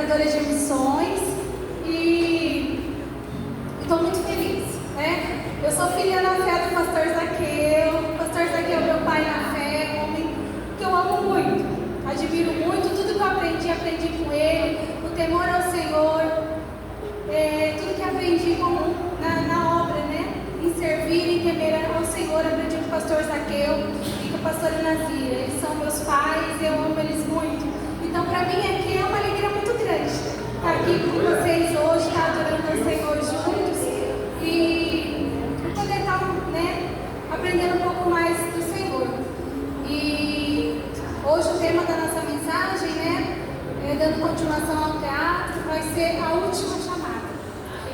coordenadora de missões e estou muito feliz, né? Eu sou filha da fé do pastor Zaqueu. O pastor Zaqueu é meu pai na fé, um homem que eu amo muito, admiro muito. Tudo que eu aprendi com ele, o temor ao Senhor, tudo que aprendi na obra, né? Em servir, em temer ao Senhor, aprendi com o pastor Zaqueu e com a pastora Nazira. Eles são meus pais, eu amo eles muito. Então, para mim aqui é uma alegria muito grande estar aqui com vocês hoje, estar adorando ao Senhor juntos e poder estar, né, aprendendo um pouco mais do Senhor. E hoje o tema da nossa mensagem, né, dando continuação ao teatro, vai ser a última chamada.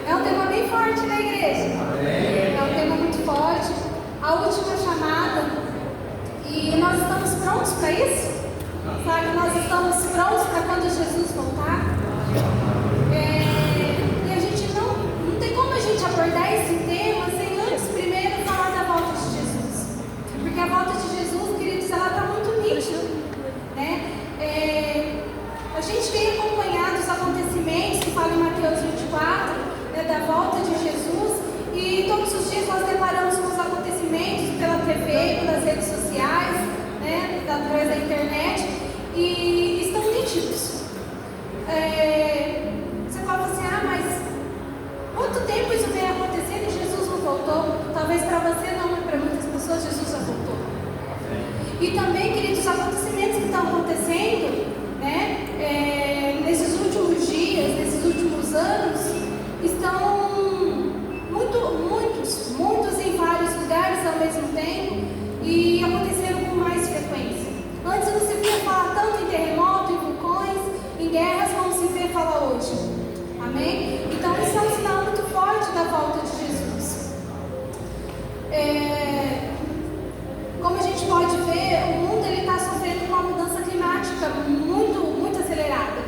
É um tema bem forte na igreja. É um tema muito forte. A última chamada. E nós estamos prontos para isso? Sabe, nós estamos prontos para quando Jesus voltar? E a gente não tem como a gente abordar esse tema sem antes primeiro falar da volta de Jesus. Porque a volta de Jesus, queridos, ela está muito nítida, né? A gente tem acompanhado os acontecimentos que falam em Mateus 24, né, da volta de Jesus, e todos os dias nós deparamos com os acontecimentos pela TV, pelas redes sociais, né, através da internet, e estão nítidos. Você fala assim, mas quanto tempo isso vem acontecendo e Jesus não voltou? Talvez para você não, mas para muitas pessoas Jesus já voltou. E também, queridos, os acontecimentos que estão acontecendo, né, nesses últimos dias, nesses últimos anos, estão muitos em vários lugares ao mesmo tempo e aconteceram com mais frequência. Antes não se via falar tanto em terremoto, em vulcões, em guerras, como se vê falar hoje. Amém? Então isso é um sinal muito forte da volta de Jesus. Como a gente pode ver, o mundo está sofrendo uma mudança climática muito acelerada.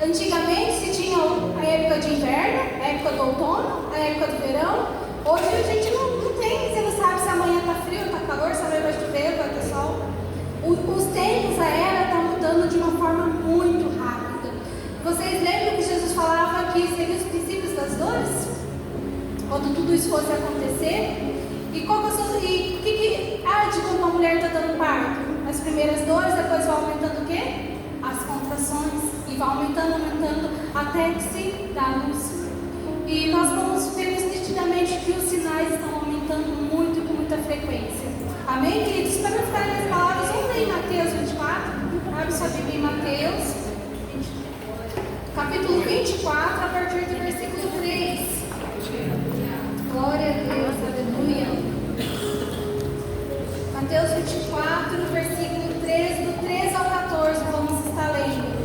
Antigamente se tinha a época de inverno, a época do outono, a época do verão. Hoje a gente não tem, você não sabe se amanhã está frio, está calor, se amanhã vai chover, vai ter sol. Os tempos, a era está mudando de uma forma muito rápida. Vocês lembram que Jesus falava que seriam os princípios das dores? Quando tudo isso fosse acontecer? E o que há de quando uma mulher está dando parto? As primeiras dores, depois vai aumentando o quê? As contrações. E vai aumentando até que se dá a luz. E nós vemos nitidamente que os sinais estão aumentando muito e com muita frequência. Amém, queridos? Para não ficarem nas palavras, vamos ler em Mateus 24. Abre sua Bíblia em Mateus, capítulo 24, a partir do versículo 3. Glória a Deus, aleluia. Mateus 24, versículo 3, do 13 ao 14, vamos estar lendo.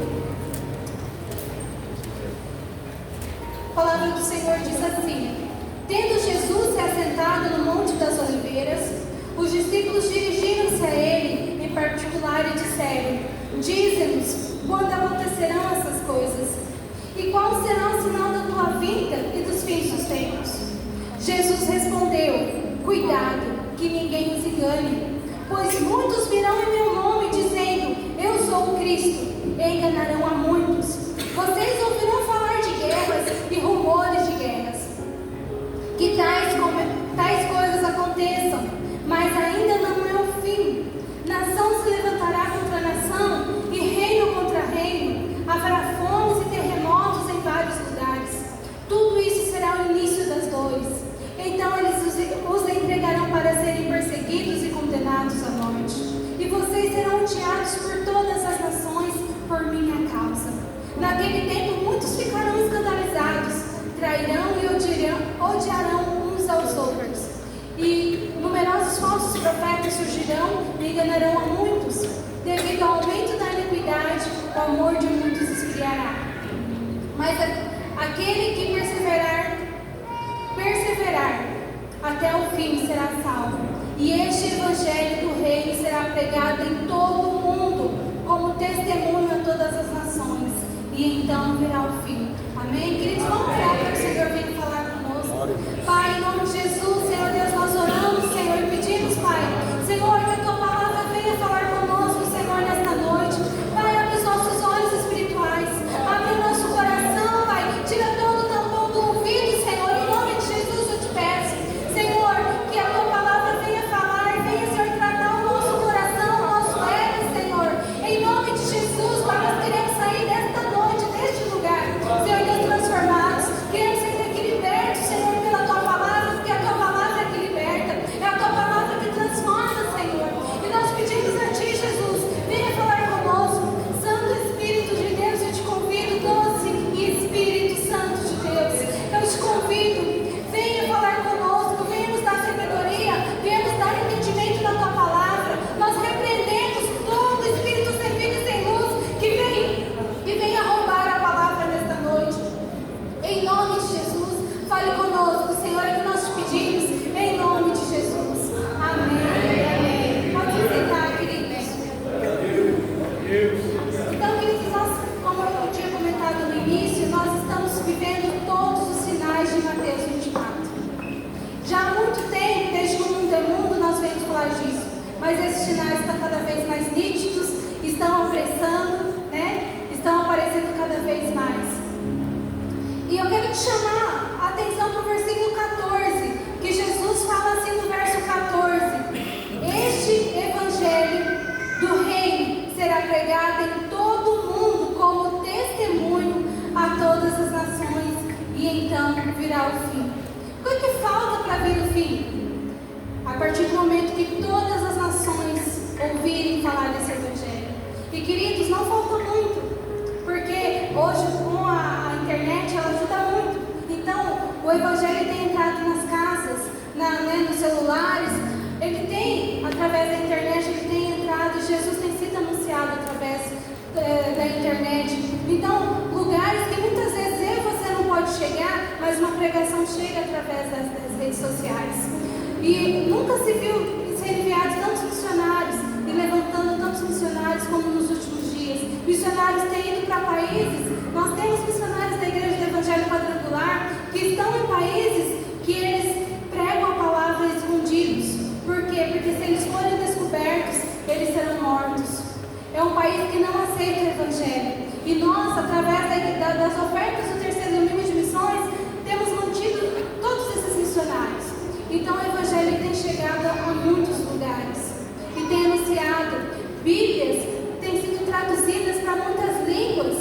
A palavra do Senhor diz assim: Tendo Jesus se assentado no Monte das Oliveiras, os discípulos dirigiram-se a ele em particular e disseram: Dize-nos, quando acontecerão essas coisas? E qual será o sinal da tua vinda e dos fins dos tempos? Jesus respondeu: Cuidado, que ninguém os engane, pois muitos virão em meu nome dizendo: Eu sou o Cristo, e enganarão a muitos. Vocês ouvirão falar de guerras e rumores de guerras. Que tais coisas aconteçam, mas ainda não é o fim. Nação se levantará contra nação e reino contra reino. Haverá fomes e terremotos em vários lugares. Tudo isso será o início das dores. Então eles os entregarão para serem perseguidos e condenados à morte. E vocês serão odiados por todas as nações por minha causa. Naquele tempo muitos ficarão escandalizados, trairão e odiarão uns aos outros. E numerosos falsos profetas surgirão e enganarão a muitos. Devido ao aumento da iniquidade, o amor de muitos esfriará. Mas aquele que perseverar até o fim será salvo. E este evangelho do reino será pregado em todo o mundo, como testemunho a todas as nações. E então virá o fim. Amém? Queridos, vamos orar para que o Senhor venha falar conosco. Pai, em nome de Jesus, Senhor Deus, nós oramos, Senhor, e pedimos, Pai, Senhor, que a tua palavra venha falar conosco, Senhor, nesta noite. Pai, abre os nossos olhos espirituais, abre o nosso mas esses sinais estão cada vez mais nítidos, estão apressando, né? Estão aparecendo cada vez mais. E eu quero te chamar a atenção para o versículo 14, que Jesus fala assim no verso 14: este evangelho do reino será pregado em todo o mundo como testemunho a todas as nações, e então virá o fim. O que falta para vir o fim? A partir do momento que todas as nações ouvirem falar desse evangelho. E queridos, não falta muito, porque hoje com a internet ela ajuda muito. Então o evangelho tem entrado nas casas, nos celulares. Ele tem, através da internet, ele tem entrado, Jesus tem sido anunciado através da internet. Então, lugares que muitas vezes eu e você não pode chegar, mas uma pregação chega através das redes sociais. E nunca se viu ser enviados tantos missionários e levantando tantos missionários como nos últimos dias. Missionários têm ido para países, nós temos missionários da Igreja do Evangelho Quadrangular que estão em países que eles pregam a palavra escondidos. Por quê? Porque se eles forem descobertos, eles serão mortos. É um país que não aceita o Evangelho. E nós, através das ofertas do terceiro domingo de missões, temos mantido todos esses missionários. Então o Evangelho tem chegado a muitos lugares. E tem anunciado. Bíblias têm sido traduzidas para muitas línguas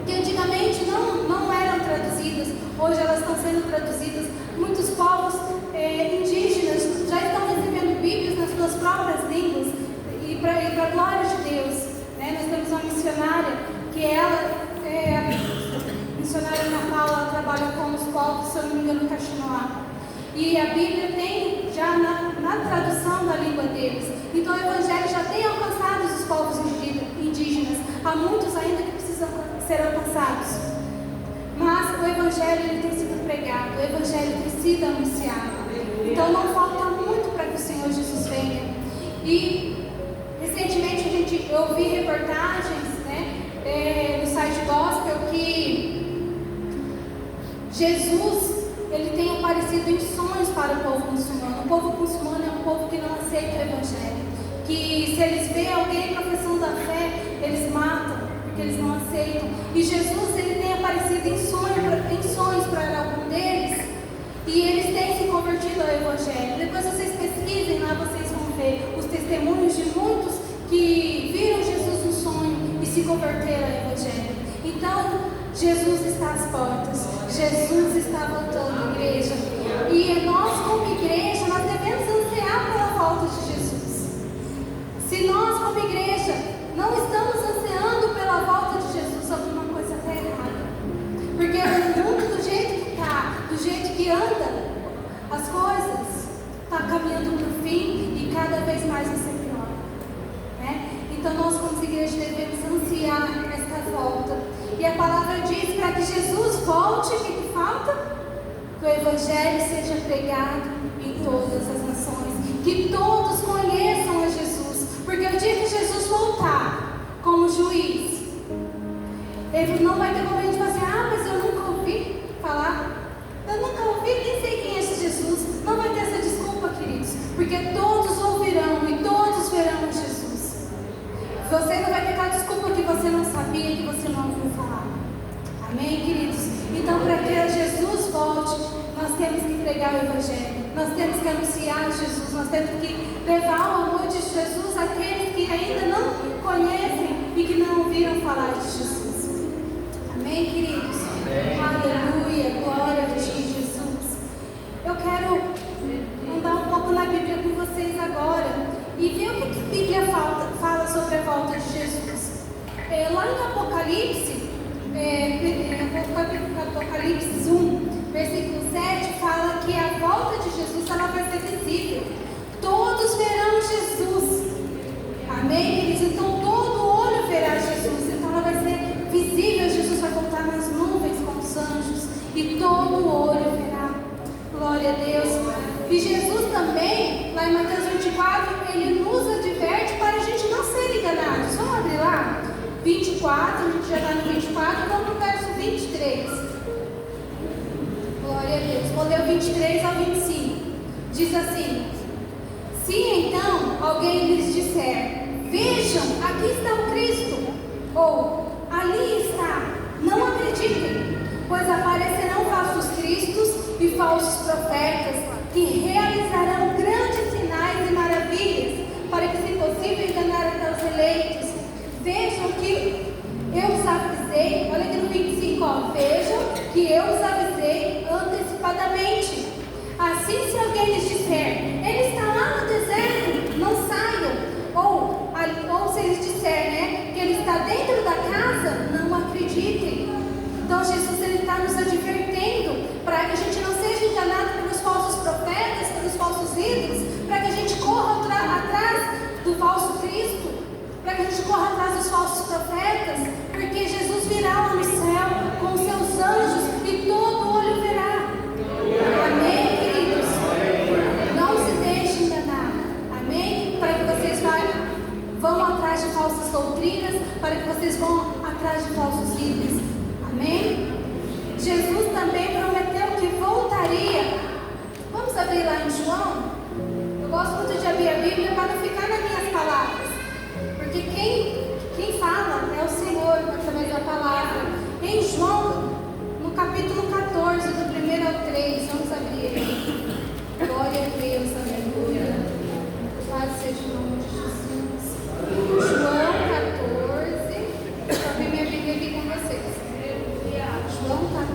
que antigamente não eram traduzidas. Hoje elas estão sendo traduzidas. Muitos povos indígenas já estão recebendo Bíblias nas suas próprias línguas, e para a glória de Deus, né? Nós temos uma missionária que ela missionária Ana Paula, ela trabalha com os povos, se eu não me engano, Caxinoá, e a Bíblia tem já na tradução da língua deles. Então o Evangelho já tem alcançado os povos indígenas. Há muitos ainda que precisam ser alcançados, mas o Evangelho ele tem sido pregado, o Evangelho tem sido anunciado. Então não falta muito para que o Senhor Jesus venha. E recentemente eu ouvi reportagens, no site gospel, que Jesus ele tem aparecido em sonhos para o povo muçulmano. O povo muçulmano é um povo que não aceita o Evangelho, que se eles veem alguém professando a fé, eles matam, porque eles não aceitam. E Jesus ele tem aparecido em sonhos para algum deles, e eles têm se convertido ao Evangelho. Depois vocês pesquisem lá, vocês vão ver os testemunhos de muitos que viram Jesus no sonho e se converteram ao Evangelho. Então, Jesus está às portas. Jesus está voltando, igreja. E nós, como igreja, nós devemos ansiar pela volta de Jesus. Se nós, como igreja, não estamos ansiando pela volta de Jesus, alguma coisa está errada. Porque o mundo, do jeito que está, do jeito que anda, as coisas estão caminhando para o fim e cada vez mais vai ser pior. Né? Então nós, como igreja, devemos ansiar esta volta. E a palavra diz, para que Jesus volte, o que falta? Que o Evangelho seja pregado em todas as nações. Que todos conheçam a Jesus. Porque o dia que Jesus voltar como juiz, ele não vai ter como a gente falar assim, mas eu nunca ouvi falar. Eu nunca ouvi, nem sei quem é esse Jesus. Não vai ter essa desculpa, queridos. Porque todos ouvirão e todos verão a Jesus. Você não vai ter aquela desculpa que você não sabia, que você não ouviu falar. Amém, queridos? Então, para que Jesus volte, nós temos que pregar o Evangelho. Nós temos que anunciar Jesus. Nós temos que levar o amor de Jesus àqueles que ainda não conhecem e que não ouviram falar de Jesus. Amém, queridos? Amém. Aleluia, glória a Ti, Jesus. Eu quero andar um pouco na Bíblia com vocês agora e ver o que a Bíblia fala sobre a volta de Jesus. Lá em Apocalipse, Apocalipse 1, versículo 7, fala que a volta de Jesus ela vai ser visível. Todos verão Jesus. Amém, queridos? Então todo olho verá Jesus. Então ela vai ser visível. Jesus vai voltar nas nuvens com os anjos e todo olho verá. Glória a Deus. E Jesus também, lá em Mateus 24, ele nos adverte para a gente não ser enganados. Vamos abrir lá? 24, a gente já está no 24, vamos no verso 23. Glória a Deus. Vou ler o 23 ao 25. Diz assim: se então alguém lhes disser: vejam, aqui está o Cristo, ou ali está, não acreditem, pois aparecerão falsos cristos e falsos profetas, que realizarão grandes sinais e maravilhas, para que, se possível, enganar até os eleitos. Vejam que eu os avisei, olha aqui no 25, vejam que eu os avisei antecipadamente. Assim, se alguém lhes disser: ele está lá no deserto, não saiam. Ou se eles disser, que ele está dentro da casa, não acreditem. Então Jesus está nos advertendo para que a gente não seja enganado pelos falsos profetas, pelos falsos ídolos, para que a gente corra atrás do falso Cristo, para que a gente corra atrás dos falsos profetas, porque Jesus virá lá no céu com os seus anjos e todo olho verá. Amém, queridos? Não se deixe enganar. Amém? Para que vocês vão atrás de falsas doutrinas, para que vocês vão atrás de falsos ídolos. Amém? Jesus também prometeu que voltaria. Vamos abrir lá em João? Eu gosto muito de abrir a Bíblia para não ficar nas minhas palavras, porque quem fala é o Senhor através da palavra. Em João, no capítulo 14, do 1 ao 3, vamos abrir aqui. Glória a Deus, aleluia. Louvado seja o nome de Jesus. João 14, deixa eu abrir minha Bíblia aqui com vocês. João 14,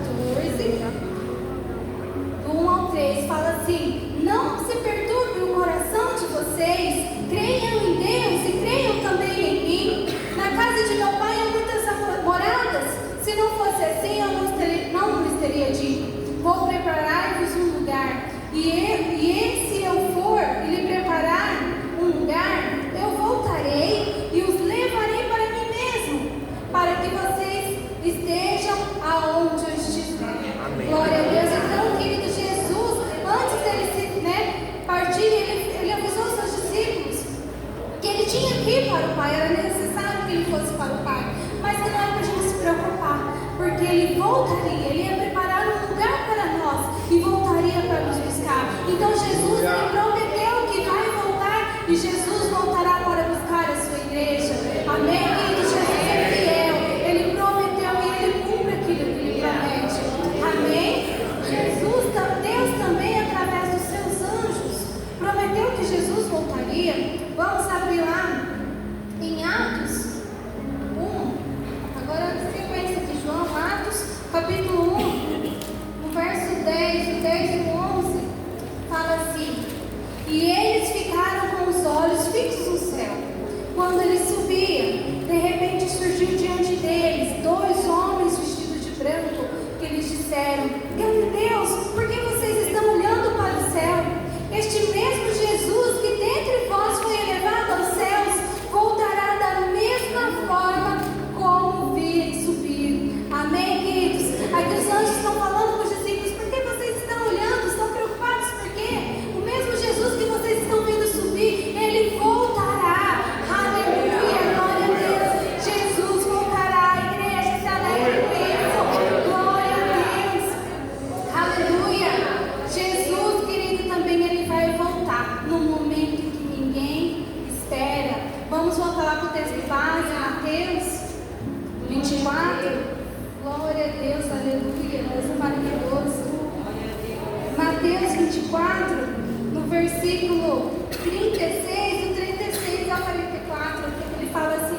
do 1 ao 3, fala assim: não se perturbe o coração de vocês, creiam em Deus e creiam também em mim. Na casa de meu pai há muitas moradas. Se não fosse assim, eu não lhes teria dito: vou preparar-vos um lugar. E se eu for e lhe preparar um lugar, eu voltarei e os levarei para mim mesmo, para que vocês estejam aonde eu estiver. Amém. Glória a Deus. Então, querido, Jesus, antes dele partir, ele avisou os seus discípulos que ele tinha que ir para o Pai, era necessário que ele fosse para o Pai, mas que não era para a gente se preocupar, porque ele voltaria, ele ia preparar um lugar para nós e voltaria para nos buscar. Então Jesus, ele prometeu que vai voltar e Jesus voltará para buscar a sua igreja. Amém, querido? Jesus é fiel, ele prometeu e ele cumpre aquilo que ele promete. Amém? Jesus, Deus também, através dos seus anjos, prometeu que Jesus voltaria. Vamos abrir lá em Atos 1, agora na sequência de João, Atos, capítulo 1, no verso 10, do 10 e 11, fala assim: e eles ficaram com os olhos fixos no céu. Quando ele subia, de repente surgiu diante deles 2 homens vestidos de branco, que lhes disseram: Galileus, por que vocês estão olhando para o céu? Este mesmo Jesus que dentre vós foi elevado aos céus, voltará da mesma forma como viram subir. Amém, queridos? Aqui os anjos estão falando com os discípulos: por que vocês estão olhando? Estão preocupados? Por quê? O mesmo Jesus que vocês estão vendo subir, ele voltará. Aleluia, glória a Deus. Jesus voltará. A igreja se alegra com isso. Glória a Deus. Aleluia. Jesus, querido, também ele vai voltar no momento em que ninguém espera. Vamos voltar lá para o texto base, Mateus 24. Glória a Deus, aleluia. Deus é maravilhoso. Mateus 24, no versículo 36, do 36 ao 44, ele fala assim,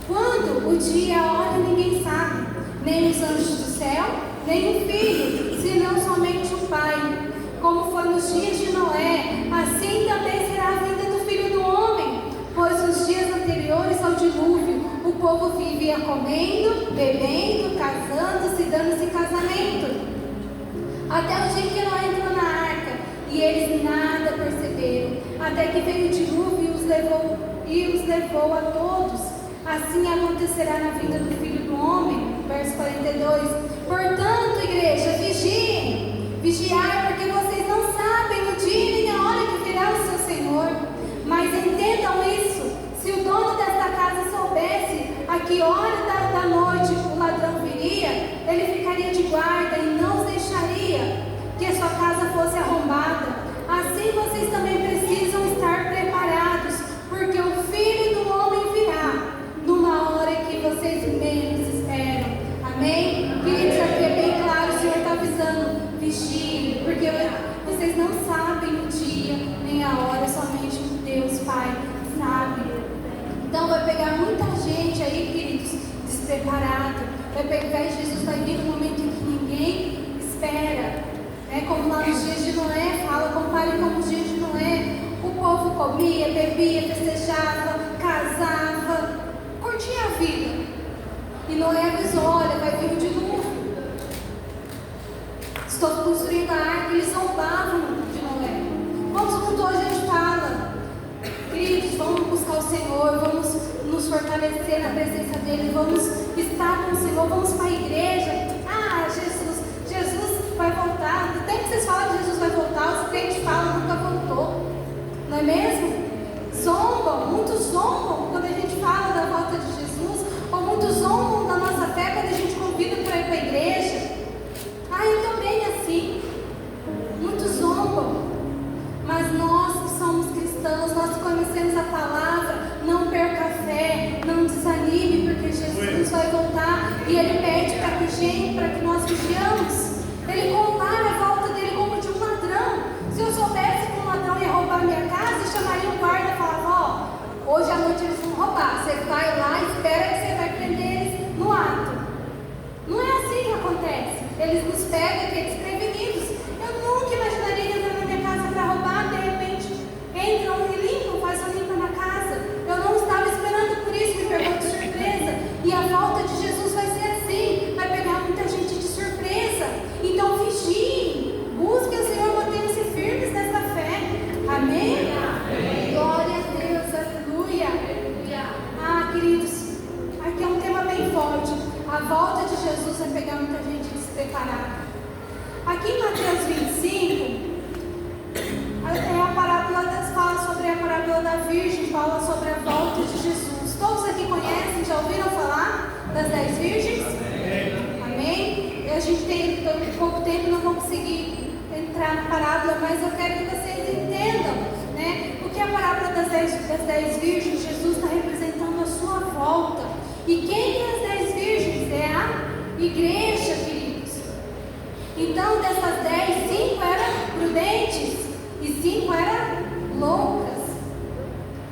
quando o dia e a hora ninguém sabe, nem os anjos do céu, nem o Filho, senão somente o Pai. Como foi nos dias de Noé, assim também será a vinda do Filho do Homem. Pois nos dias anteriores ao dilúvio, o povo vivia comendo, bebendo, casando-se, dando-se em casamento, até o dia que Noé entrou na arca, e eles nada perceberam, até que veio o dilúvio e os levou a todos. Assim acontecerá na vinda do Filho do Homem. Verso 42. Portanto, igreja, vigiem, vigiai, porque vocês não sabem o dia nem a hora que virá o seu Senhor. Mas entendam isso: se o dono desta casa soubesse a que hora da noite o ladrão viria, ele ficaria de guarda e não os deixaria que a sua casa fosse arrombada. Assim vocês também precisam estar preparados, porque vocês não sabem o dia nem a hora, somente Deus, Pai, sabe. Então vai pegar muita gente aí, queridos, despreparado. Vai pegar e Jesus vai vir no momento em que ninguém espera. Como lá nos dias de Noé, fala, compare como os dias de Noé. O povo comia, bebia, festejava, casava, curtia a vida. E Noé avisou, olha, vai vir o dilúvio. Estou construindo a arca, eles zombavam de Noé. Vamos, como hoje a gente fala, queridos, vamos buscar o Senhor, vamos nos fortalecer na presença dEle, vamos estar com o Senhor, vamos para a igreja. Jesus vai voltar. Do tempo que vocês falam que Jesus vai voltar, os crentes falam, nunca voltou. Não é mesmo? Zombam, muitos zombam quando a gente fala da volta de Jesus, ou muitos zombam da nossa fé quando a gente convida para ir para a igreja. Eu estou bem assim. Muitos zombam. Mas nós que somos cristãos, nós que conhecemos a palavra, não perca a fé, não desanime, porque Jesus vai voltar e Ele pede para que nós vigiamos. Ele compara a volta dele como de um ladrão. Se eu soubesse que um ladrão ia roubar minha casa, eu chamaria um guarda e falava, hoje à noite eles vão roubar. Você vai lá e espera que você vai prender eles no ato. Não é assim que acontece. Eles nos pegam aqui desprevenidos. Eu nunca imaginaria entrar na minha casa para roubar, de repente entram e limpam, fazem limpa na casa. Eu não estava esperando por isso, me pegou de surpresa. E a volta de Jesus vai ser assim, vai pegar muita gente de surpresa. Então vigiem, busquem o Senhor, mantenham-se firmes nessa fé. Amém? Amém. Glória a Deus, aleluia. Queridos, aqui é um tema bem forte. A volta de Jesus vai pegar muita gente despreparada. Aqui em Mateus 25, fala sobre a parábola da Virgem, fala sobre a volta de Jesus. Todos aqui conhecem, já ouviram falar das 10 virgens? Amém? A gente tem pouco tempo, não vou conseguir entrar na parábola, mas eu quero que vocês entendam, né? O que é a parábola das 10 virgens? Jesus está representando a sua volta. E quem é as 10 virgens? É a igreja, queridos. Então, dessas 10, 5 eram prudentes e 5 eram loucas,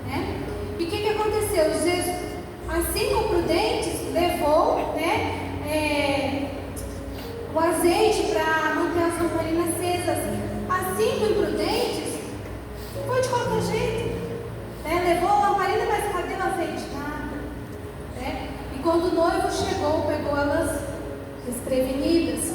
né? E o que aconteceu? As 5 prudentes levou, o azeite para manter as lamparinas acesas. As 5 imprudentes foi de qualquer jeito, levou a lamparina, mas cadê o azeite? Nada, E quando o noivo chegou, pegou elas desprevenidas.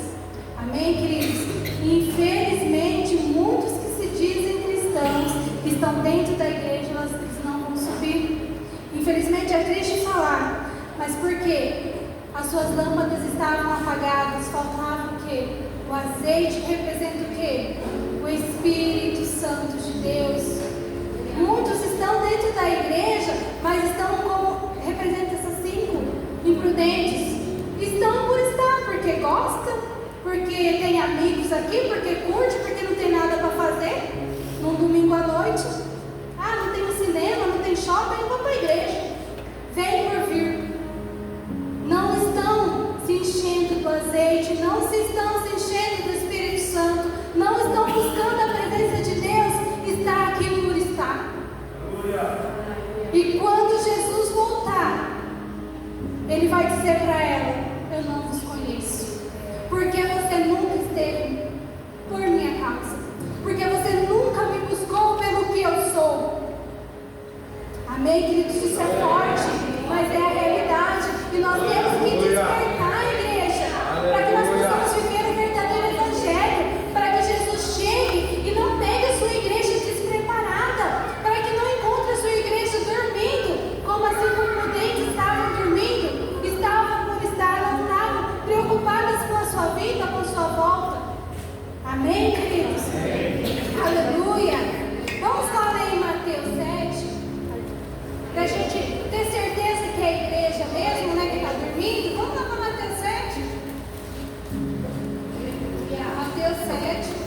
Amém, queridos? Infelizmente, muitos que se dizem cristãos, que estão dentro da igreja, eles não vão subir. Infelizmente é triste falar, mas por quê? As suas lâmpadas estavam apagadas, faltava o quê? O azeite representa o quê? O Espírito Santo de Deus. Muitos estão dentro da igreja, mas estão como representa essas 5 imprudentes. Estão por estar, porque gosta, porque tem amigos aqui, porque curte, porque não tem nada para fazer num domingo à noite. Não tem um cinema, não tem shopping, eu vou para a igreja. Vem por vir. Não estão se enchendo do azeite, não estão se enchendo do Espírito Santo, não estão buscando a presença de Deus, está aqui por estar. E quando Jesus voltar, Ele vai dizer para ela, eu não vos conheço, porque você nunca esteve por minha causa, porque você nunca me buscou pelo que eu sou. Amém, queridos? Isso é forte, mas é a realidade, e nós temos que despertar a igreja, para que nós possamos viver o verdadeiro evangelho, para que Jesus chegue e não pegue a sua igreja despreparada, para que não encontre a sua igreja dormindo, como as 5 prudentes estavam dormindo, estavam por estar, não estavam preocupadas com a sua vida, com a sua volta. Amém, queridos? Amém. Aleluia! Vamos lá em Mateus 7, para a gente ter certeza que é a igreja mesmo, né, que está dormindo. Vamos lá para Mateus 7. Mateus 7.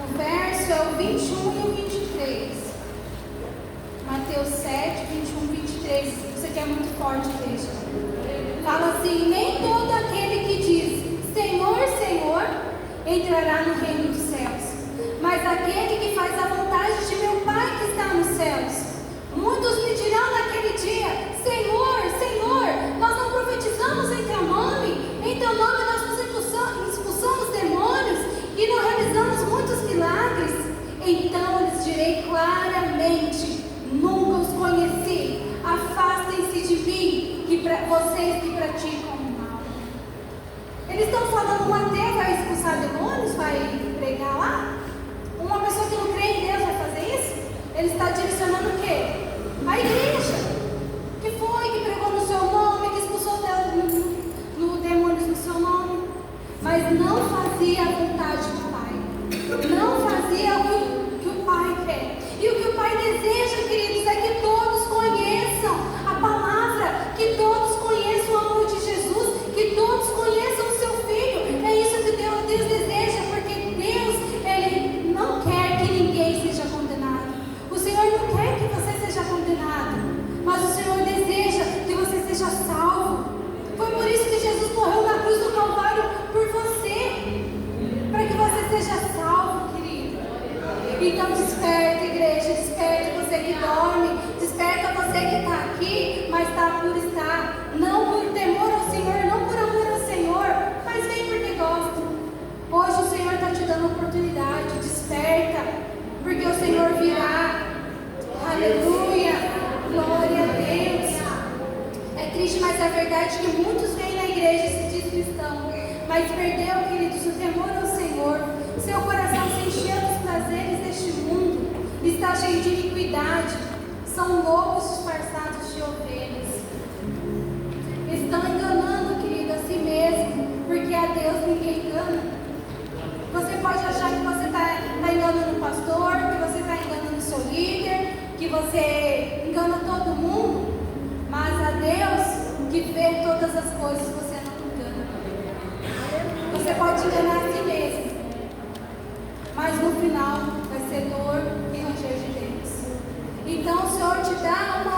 O verso é o 21 e o 23. Mateus 7, 21 e 23. Isso aqui é muito forte, igreja. Fala assim: nem todo aquele que diz Senhor, entrará no reino dos céus. Mas aquele que faz a vontade de meu Pai que está nos céus. Muitos me dirão naquele dia: Senhor, Senhor, nós não profetizamos em teu nome? Em teu nome nós nos expulsamos demônios e não realizamos muitos milagres? Então eu lhes direi claramente: nunca os conheci. Afastem-se de mim, vocês que praticam o mal. Eles estão falando: um ateu vai expulsar demônios, vai pregar lá? Uma pessoa que não crê em Deus vai fazer isso? Ele está direcionando o quê? A igreja, que foi, que pregou no seu nome, que expulsou demônios no seu nome, mas não fazia a vontade do Pai, não fazia o que o Pai quer. E o que o Pai deseja, queridos, é que todos conheçam a palavra, que todos conheçam o amor de Jesus, que todos conheçam o seu Filho. É isso que Deus deseja, porque Deus, Ele não quer que ninguém seja condenado. O Senhor não quer que você seja condenado, mas o Senhor deseja que você seja salvo. Foi por isso que Jesus morreu na cruz do Calvário por você, para que você seja salvo, querido. Então desperta, igreja, desperta você que dorme, desperta você que está aqui, mas está por estar, não por temor ao Senhor, não por amor ao Senhor, mas vem porque gosta. Hoje o Senhor está te dando oportunidade, desperta, porque o Senhor virá. Aleluia, glória a Deus. É triste, mas é verdade que muitos vêm na igreja e se diz cristão, mas perdeu, queridos, o temor ao Senhor. Seu coração se encheu dos prazeres deste mundo, está cheio de iniquidade, são lobos disfarçados de ovelhas. Estão enganando, querido, a si mesmo, porque a Deus ninguém engana. Você pode achar que você está enganando o pastor, que você está enganando o seu líder, que você engana todo mundo, mas a Deus que vê todas as coisas, você não engana. Você pode enganar a si mesmo, mas no final vai ser dor e ranger de dentes. Então o Senhor te dá uma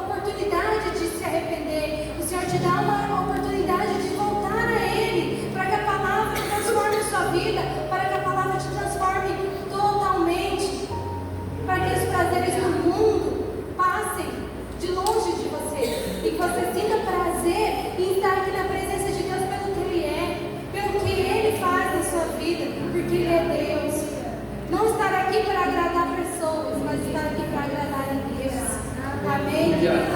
oportunidade de se arrepender, o Senhor te dá uma oportunidade de voltar a Ele, para que a palavra transforme a sua vida, para que a palavra te transforme totalmente, para que os prazeres do mundo passem de longe de você, e que você sinta prazer em estar aqui na presença de Deus pelo que Ele é, pelo que Ele faz na sua vida, porque Ele é Deus. Não estar aqui para agradar pessoas, mas estar aqui para agradar a Deus. Amém, queridos?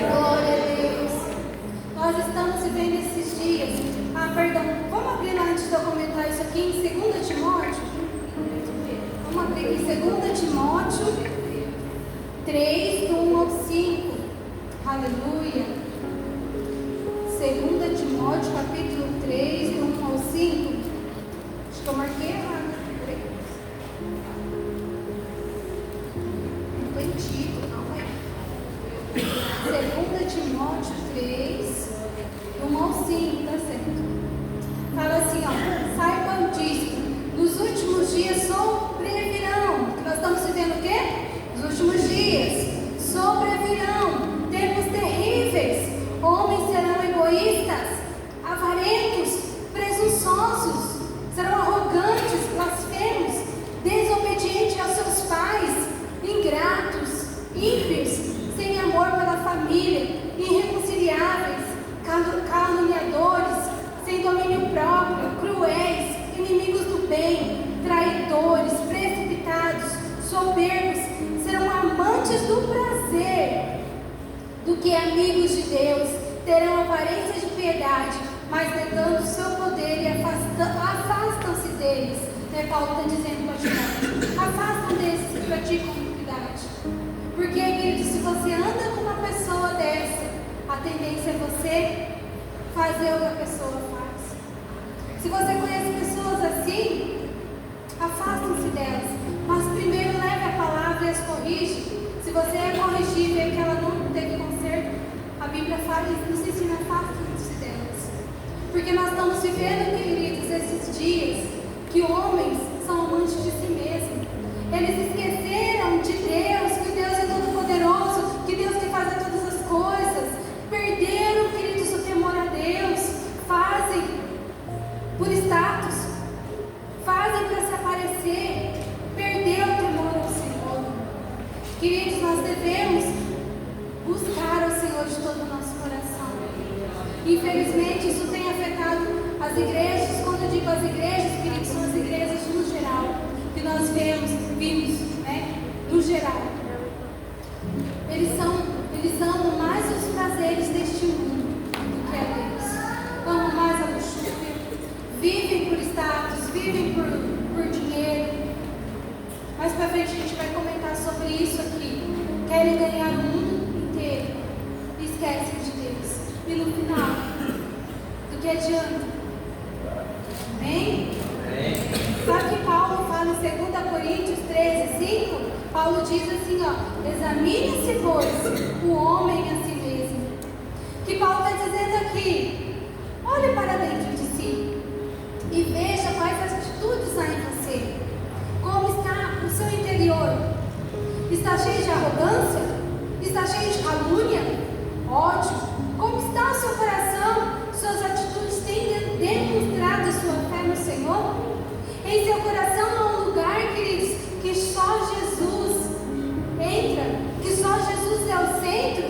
Glória a Deus. Nós estamos vivendo esses dias. Perdão, vamos abrir lá antes de eu comentar isso aqui em 2 Timóteo. Vamos abrir aqui em 2 Timóteo 3, do 1 ao 5. Aleluia. 2 Timóteo, capítulo 3, do 1 ao 5. Acho que eu marquei errado. Não foi título, não é? 2 Timóteo 3, do 1 ao 5, tá certo? Fala assim, ó: saibam disso, nos últimos dias sobrevirão. Nós estamos vivendo o quê? Nos últimos dias sobrevirão tempos terríveis. Homens serão egoístas, avarentos, presunçosos, serão arrogantes, blasfemos, desobedientes aos seus pais, ingratos, ímpios, sem amor pela família, irreconciliáveis, caluniadores, sem domínio próprio, cruéis, inimigos do bem, traidores, precipitados, soberbos, serão amantes do prazer do que amigos de Deus, terão aparência de piedade, mas negando o seu poder e afastam-se deles. Paulo está dizendo para Timóteo: afastam desses que praticam iniquidade. Porque, querido, se você anda com uma pessoa dessa, a tendência é você fazer o que a pessoa faz. Se você conhece pessoas assim, afastam-se delas. Mas primeiro leve a palavra e as corrige. Se você é corrigir e vê que ela não teve conserto, a Bíblia fala e nos ensina: afastem-se delas. Porque nós estamos vivendo, queridos, esses dias que homens são amantes de si mesmos. Eles esqueceram de Deus, que Deus é todo poderoso, que Deus que faz todas as coisas. Perderam, queridos, o temor a Deus. Fazem por status, Infelizmente, isso tem afetado as igrejas. Quando eu digo as igrejas, queridos, são as igrejas no geral, que nós vimos, né? No geral. Eles amam mais os prazeres deste mundo do que a Deus. Amam mais a luxúria. Vivem por status, vivem por dinheiro. Mais pra frente a gente vai comentar sobre isso aqui. Querem ganhar o mundo inteiro e esquecem de Deus. E no final, do que adianta? Amém? Sabe que Paulo fala em 2 Coríntios 13:5? Paulo diz assim, ó: examine-se, pois, o homem a si mesmo. Que Paulo está dizendo aqui: olhe para dentro de si e veja quais atitudes há em você. Como está o seu interior? Está cheio de arrogância? Está cheio de calúnia? Ódio? Como está o seu coração? Suas atitudes têm demonstrado sua fé no Senhor? Em seu coração há um lugar, queridos, que só Jesus entra? Que só Jesus é o centro?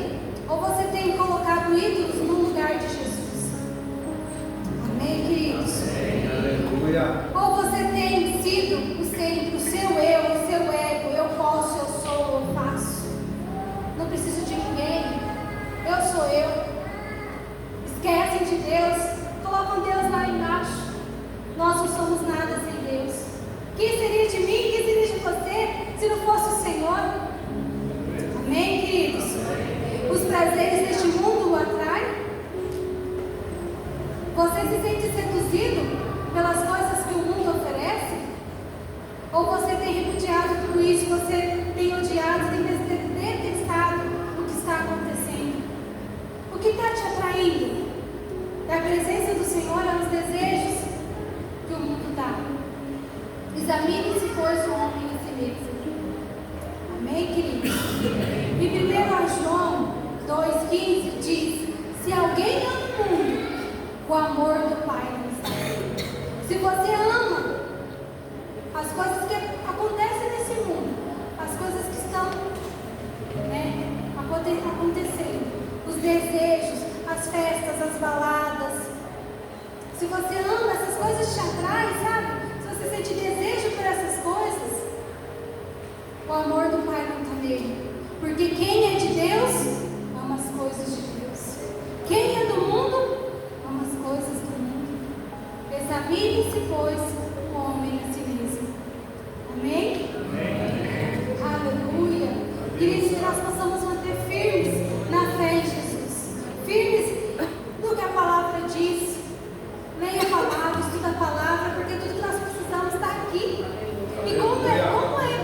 Ou você tem colocado ídolos no lugar de Jesus? Amém, queridos? Aleluia. Ou você tem sido o centro, o seu eu, o seu ego? Eu posso, eu sou, eu faço. Não preciso de ninguém. Eu sou eu. Esquecem de Deus. Colocam Deus lá embaixo. Nós não somos nada sem Deus. Quem seria de mim? Quem seria de você se não fosse o Senhor? Amém, queridos? Os prazeres deste mundo o atraem? Você se sente seduzido pelas coisas que o mundo oferece? Ou você tem repudiado tudo isso? Você tem odiado, tem detestado o que está acontecendo? O que está te atraindo? É a presença do Senhor, é os desejos que o mundo dá. Examine-se, pois, o homem a si mesmo. Amém, queridos? Em 1 João 2,15 diz: se alguém ama o mundo, o amor do Pai não está. Se você ama as coisas que acontecem nesse mundo, as coisas que estão acontecendo, os desejos, as festas, as baladas, se você ama essas coisas, te atrai, sabe? Se você sente desejo por essas coisas, o amor do Pai não está nele. Porque quem é de Deus, ama as coisas de Deus. Quem é do mundo, ama as coisas do mundo. Examine-se, pois, o homem a si mesmo. Amém? Amém. Aleluia. Queridos, que nós possamos manter firmes na fé em Jesus. Firmes no que a palavra diz. Leia a palavra, estuda a palavra, porque tudo que nós precisamos está aqui. E como é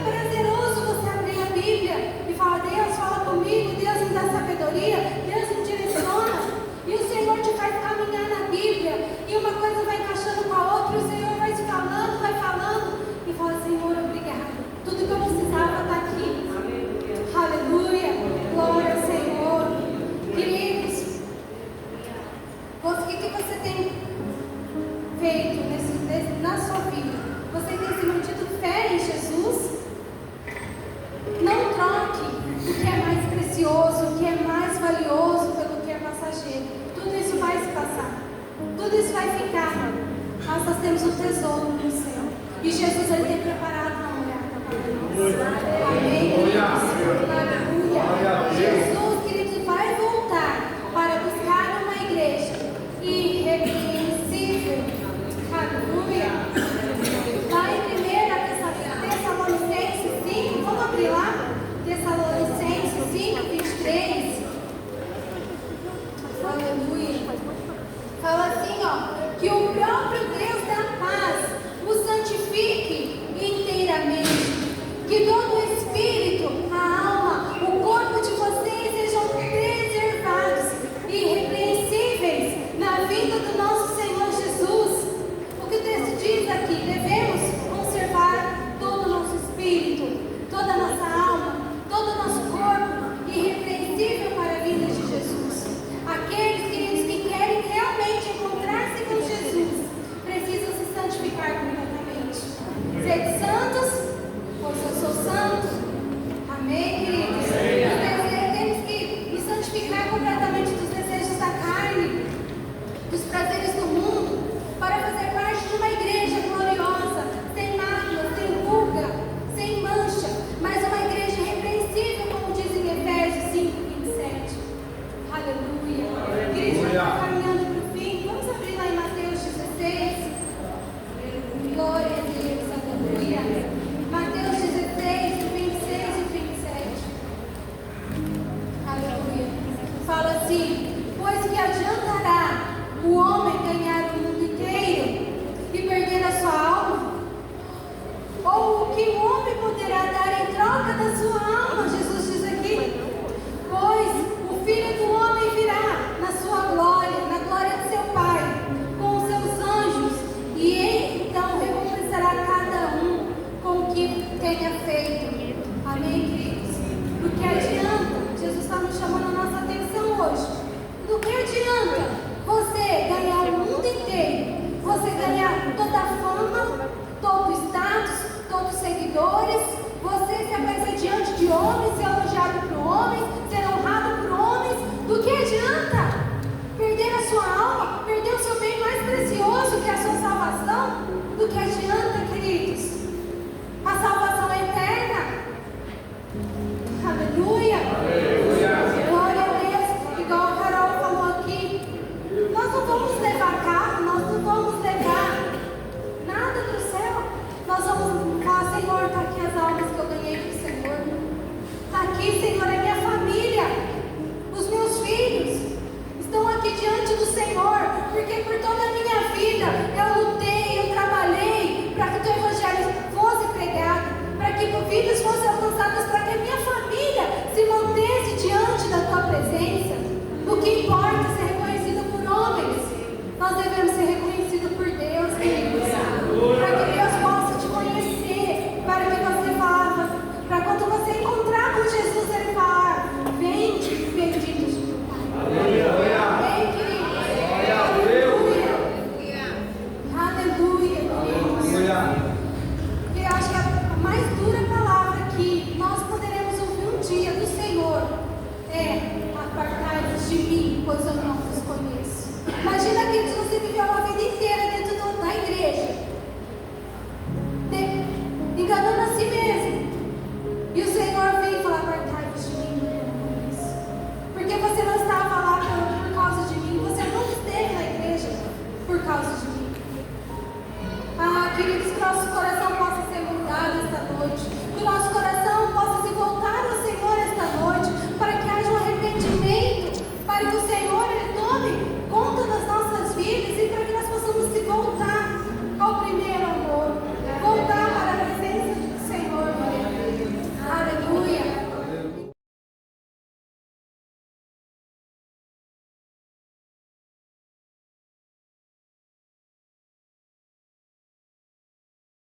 prazeroso você abrir a Bíblia e falar: Deus, fala comigo, Deus me dá sabedoria, Deus me direciona. E o Senhor te faz caminhar na Bíblia, e uma coisa vai encaixando com a outra, e o Senhor vai te falando, e fala: Senhor, obrigado. Tudo que eu precisava está aqui. Aleluia. Glória ao Senhor. Queridos, o que você tem feito na sua vida? Você tem se mantido fé em Jesus? Não troque o que é mais precioso, o que é mais valioso pelo que é passageiro. Tudo isso vai se passar. Tudo isso vai ficar. Mas nós temos um tesouro no céu. E Jesus, Ele tem preparado uma morada para nós. Amém, queridos? Aleluia. Jesus, queridos, vai voltar para buscar uma igreja irrepreensível. Aleluia. Lá em 1 Tessalonicenses 5, vamos abrir lá? Tessalonicenses 5, 23. Aleluia. Fala assim, ó: que o próprio Deus da paz o santifique inteiramente. Que todo o espírito, a alma, o corpo de vocês sejam preservados e irrepreensíveis na vinda do nosso Senhor Jesus. O que o texto diz aqui: devemos conservar todo o nosso espírito, toda a nossa alma, todo o nosso corpo irrepreensível para a vinda de Jesus. Aqueles, queridos, que querem realmente encontrar-se com Jesus precisam se santificar completamente. Sede santos, pois eu sou santo. Amém, queridos? Temos que nos santificar completamente dos desejos da carne. que o